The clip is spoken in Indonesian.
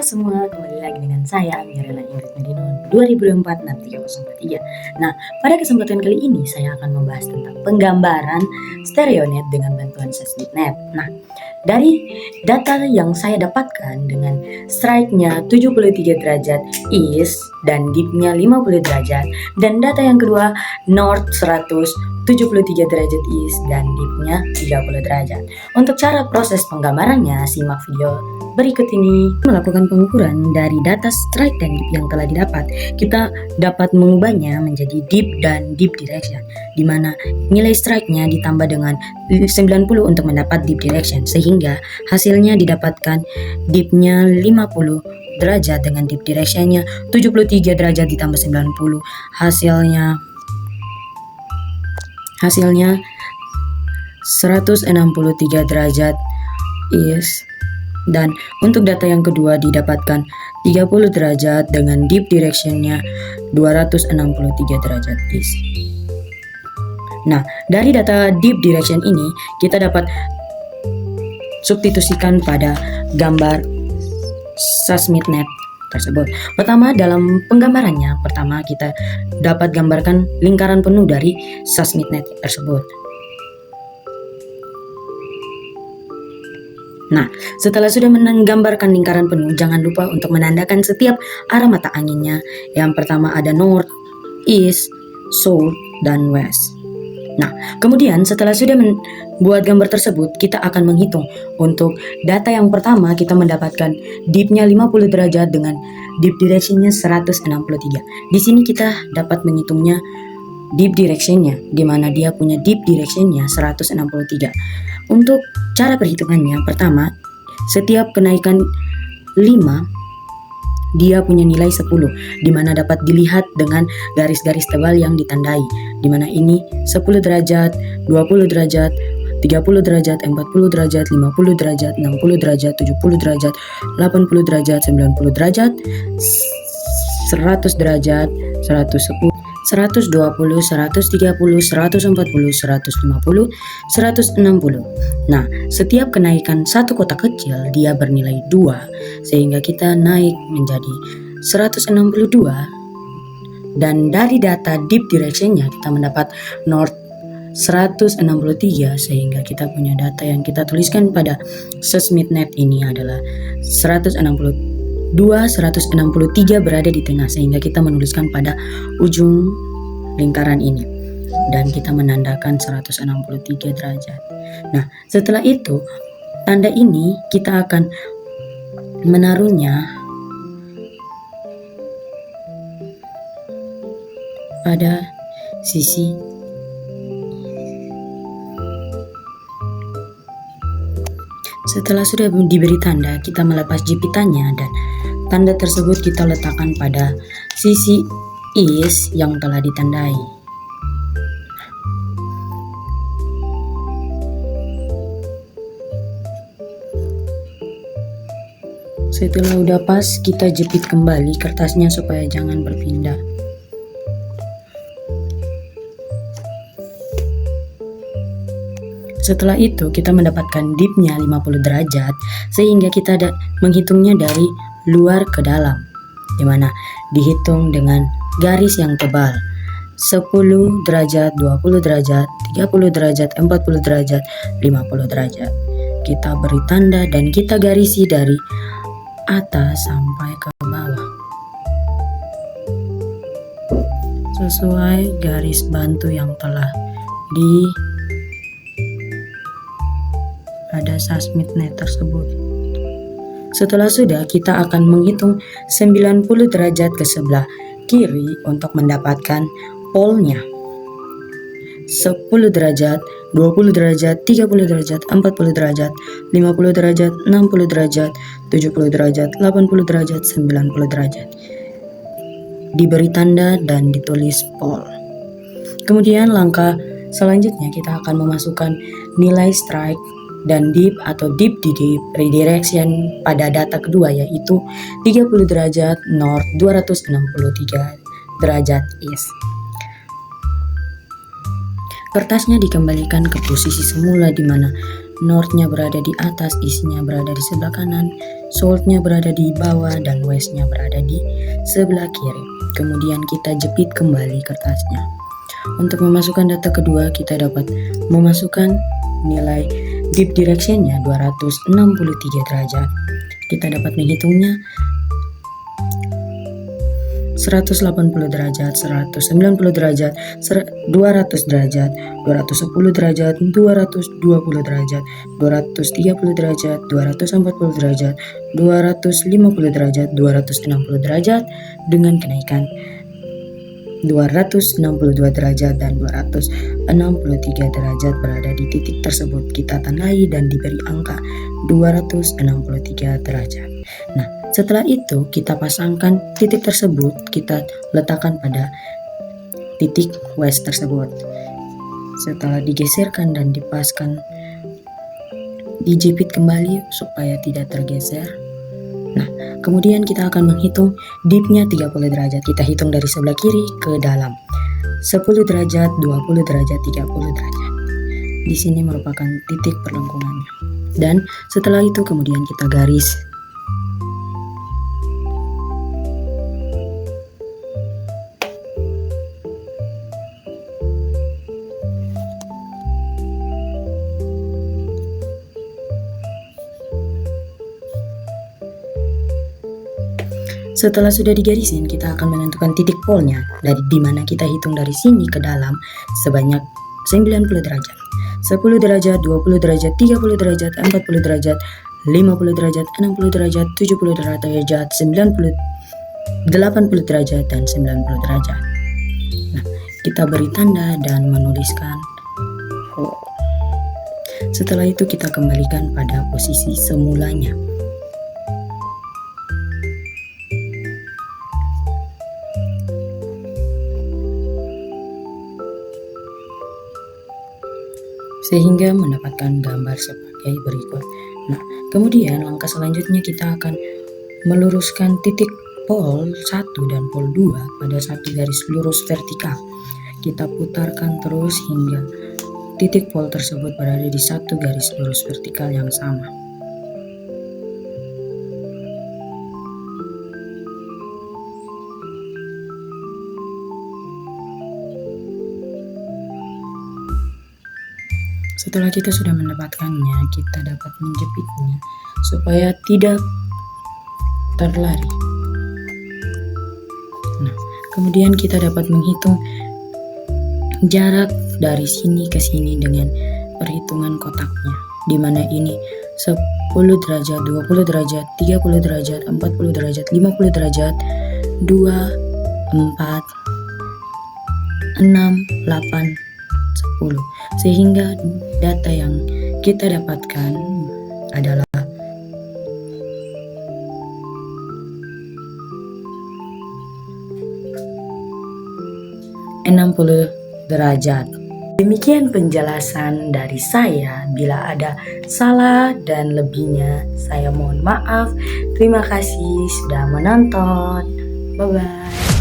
semua, kembali lagi dengan saya Mirella Ingrid Medino 2024-63043. Nah, pada kesempatan kali ini saya akan membahas tentang penggambaran stereonet dengan bantuan SesmitNet. Nah, dari data yang saya dapatkan dengan strike-nya 73 derajat east dan dip-nya 50 derajat, dan data yang kedua north 173 derajat east dan dip-nya 30 derajat. Untuk cara proses penggambarannya, simak video berikut ini. Melakukan pengukuran dari data strike dan dip yang telah didapat, kita dapat mengubahnya menjadi dip dan dip direction, di mana nilai strike-nya ditambah dengan 90 untuk mendapat dip direction, sehingga hasilnya didapatkan dip-nya 50 derajat dengan dip direction-nya 73 derajat ditambah 90, hasilnya 163 derajat east. Dan untuk data yang kedua didapatkan 30 derajat dengan deep direction-nya 263 derajat east. Nah, dari data deep direction ini kita dapat substitusikan pada gambar SesmitNet tersebut. Pertama, dalam penggambarannya, kita dapat gambarkan lingkaran penuh dari SesmitNet tersebut. Nah, setelah sudah menggambarkan lingkaran penuh, jangan lupa untuk menandakan setiap arah mata anginnya. Yang pertama ada north, east, south, dan west. Nah, kemudian setelah sudah membuat gambar tersebut, kita akan menghitung. Untuk data yang pertama, kita mendapatkan dip-nya 50 derajat dengan dip direction-nya 163. Di sini kita dapat menghitungnya deep direction-nya, di mana dia punya deep direction-nya 163. Untuk cara perhitungannya, pertama, setiap kenaikan 5 dia punya nilai 10, di mana dapat dilihat dengan garis-garis tebal yang ditandai, di mana ini 10 derajat, 20 derajat, 30 derajat, 40 derajat, 50 derajat, 60 derajat, 70 derajat, 80 derajat, 90 derajat, 100 derajat, 110, 120, 130, 140, 150, 160. Nah, setiap kenaikan satu kotak kecil dia bernilai 2, sehingga kita naik menjadi 162. Dan dari data deep direction-nya kita mendapat north 163, sehingga kita punya data yang kita tuliskan pada SesmitNet ini adalah 163 berada di tengah, sehingga kita menuliskan pada ujung lingkaran ini dan kita menandakan 163 derajat. Nah, setelah itu tanda ini kita akan menaruhnya pada sisi setelah sudah diberi tanda, kita melepas jepitannya dan tanda tersebut kita letakkan pada sisi east yang telah ditandai. Setelah udah pas, kita jepit kembali kertasnya supaya jangan berpindah. Setelah itu kita mendapatkan dip-nya 50 derajat, sehingga kita menghitungnya dari luar ke dalam, dimana dihitung dengan garis yang tebal 10 derajat, 20 derajat, 30 derajat, 40 derajat, 50 derajat. Kita beri tanda dan kita garisi dari atas sampai ke bawah sesuai garis bantu yang telah pada SesmitNet tersebut. Setelah sudah, kita akan menghitung 90 derajat ke sebelah kiri untuk mendapatkan pole-nya. 10 derajat, 20 derajat, 30 derajat, 40 derajat, 50 derajat, 60 derajat, 70 derajat, 80 derajat, 90 derajat. Diberi tanda dan ditulis pole. Kemudian langkah selanjutnya kita akan memasukkan nilai strike dan dip atau dip redirection pada data kedua, yaitu 30 derajat north, 263 derajat east. Kertasnya dikembalikan ke posisi semula, di mana North-nya berada di atas, East-nya berada di sebelah kanan, South-nya berada di bawah, dan West-nya berada di sebelah kiri. Kemudian kita jepit kembali kertasnya. Untuk memasukkan data kedua, kita dapat memasukkan nilai deep direction-nya 263 derajat. Kita dapat menghitungnya 180 derajat, 190 derajat, 200 derajat, 210 derajat, 220 derajat, 230 derajat, 240 derajat, 250 derajat, 260 derajat dengan kenaikan 262 derajat dan 263 derajat berada di titik tersebut. Kita tandai dan diberi angka 263 derajat. Nah, setelah itu kita pasangkan titik tersebut, kita letakkan pada titik West tersebut. Setelah digeserkan dan dipaskan, dijepit kembali supaya tidak tergeser. Nah, kemudian kita akan menghitung deep-nya 30 derajat. Kita hitung dari sebelah kiri ke dalam. 10 derajat, 20 derajat, 30 derajat. Di sini merupakan titik perlengkungannya. Dan setelah itu kemudian kita garis. Setelah sudah digarisin, kita akan menentukan titik polnya dari dimana kita hitung dari sini ke dalam sebanyak 90 derajat. 10 derajat, 20 derajat, 30 derajat, 40 derajat, 50 derajat, 60 derajat, 70 derajat, 90, 80 derajat, dan 90 derajat. Nah, kita beri tanda dan menuliskan "Oh". Setelah itu kita kembalikan pada posisi semulanya. Sehingga mendapatkan gambar sebagai berikut. Nah, kemudian langkah selanjutnya kita akan meluruskan titik pol 1 dan pol 2 pada satu garis lurus vertikal. Kita putarkan terus hingga titik pol tersebut berada di satu garis lurus vertikal yang sama. Setelah kita sudah mendapatkannya, kita dapat menjepitnya supaya tidak terlari. Nah, kemudian kita dapat menghitung jarak dari sini ke sini dengan perhitungan kotaknya, di mana ini 10 derajat, 20 derajat, 30 derajat, 40 derajat, 50 derajat, 2, 4, 6, 8, 10. Sehingga data yang kita dapatkan adalah 60 derajat. Demikian penjelasan dari saya. Bila ada salah dan lebihnya, saya mohon maaf. Terima kasih sudah menonton. Bye-bye.